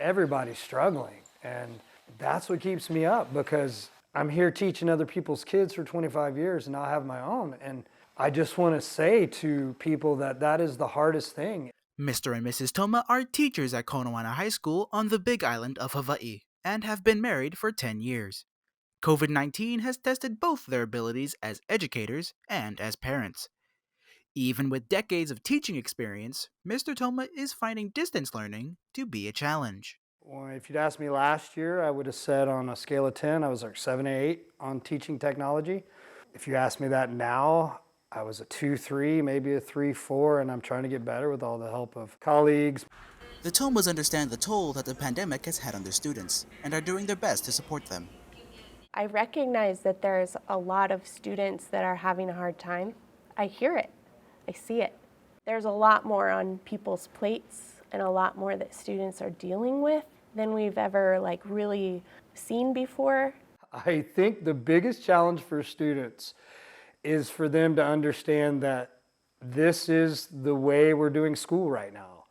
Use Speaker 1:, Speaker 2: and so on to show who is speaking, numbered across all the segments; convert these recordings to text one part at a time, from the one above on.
Speaker 1: everybody's struggling. And that's what keeps me up, because I'm here teaching other people's kids for 25 years and now I have my own. And I just want to say to people that that is the hardest thing.
Speaker 2: Mr. and Mrs. Thoma are teachers at Konawaena High School on the Big Island of Hawaii and have been married for 10 years. COVID-19 has tested both their abilities as educators and as parents. Even with decades of teaching experience, Mr. Thoma is finding distance learning to be a challenge.
Speaker 1: Well, if you'd asked me last year, I would have said on a scale of 10, I was like 7 or 8 on teaching technology. If you ask me that now, I was a 2-3, maybe a 3-4, and I'm trying to get better with all the help of colleagues.
Speaker 2: The Thomas understand the toll that the pandemic has had on their students and are doing their best to support them.
Speaker 3: I recognize that there's a lot of students that are having a hard time. I hear it. I see it. There's a lot more on people's plates and a lot more that students are dealing with than we've ever really seen before.
Speaker 1: I think the biggest challenge for students is for them to understand that this is the way we're doing school right now.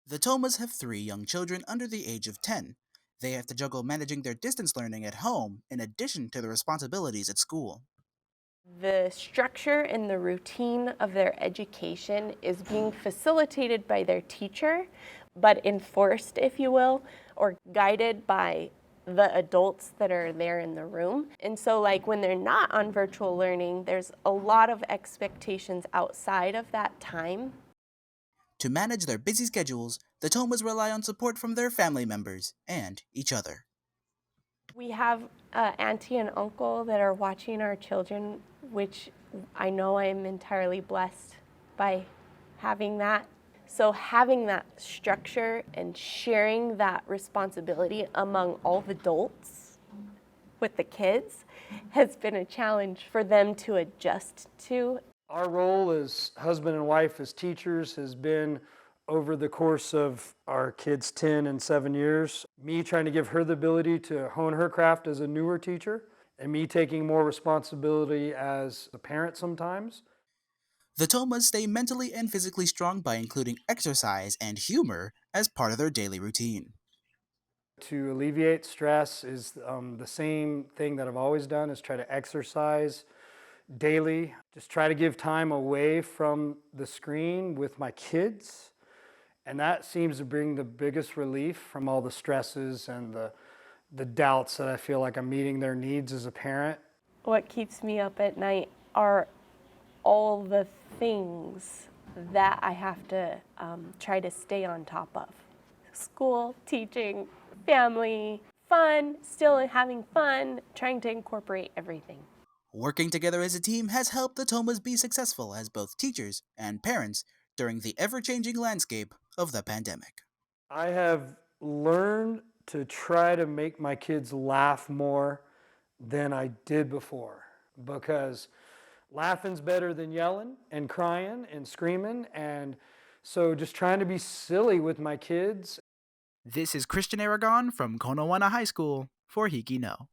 Speaker 2: The Thomas have 3 young children under the age of 10. They have to juggle managing their distance learning at home in addition to the responsibilities at school.
Speaker 3: The structure and the routine of their education is being facilitated by their teacher, but enforced, if you will, or guided by the adults that are there in the room. And so when they're not on virtual learning, there's a lot of expectations outside of that time.
Speaker 2: To manage their busy schedules, the Thomas rely on support from their family members and each other.
Speaker 3: We have auntie and uncle that are watching our children, which I know I'm entirely blessed by having that. So having that structure and sharing that responsibility among all the adults with the kids has been a challenge for them to adjust to.
Speaker 1: Our role as husband and wife as teachers has been, over the course of our kids' 10 and 7 years, me trying to give her the ability to hone her craft as a newer teacher, and me taking more responsibility as a parent sometimes.
Speaker 2: The Thomas stay mentally and physically strong by including exercise and humor as part of their daily routine.
Speaker 1: To alleviate stress is the same thing that I've always done, is try to exercise daily. Just try to give time away from the screen with my kids. And that seems to bring the biggest relief from all the stresses and the doubts that I feel like I'm meeting their needs as a parent.
Speaker 3: What keeps me up at night are all the things that I have to try to stay on top of. School, teaching, family, fun, still having fun, trying to incorporate everything.
Speaker 2: Working together as a team has helped the Thomas be successful as both teachers and parents during the ever-changing landscape of the pandemic.
Speaker 1: I have learned to try to make my kids laugh more than I did before, because laughing's better than yelling and crying and screaming, and so just trying to be silly with my kids.
Speaker 2: This is Christian Aragon from Konawaena High School for HIKI No.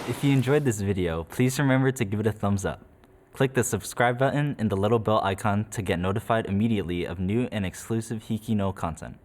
Speaker 4: If you enjoyed this video, please remember to give it a thumbs up. Click the subscribe button and the little bell icon to get notified immediately of new and exclusive HIKI No content.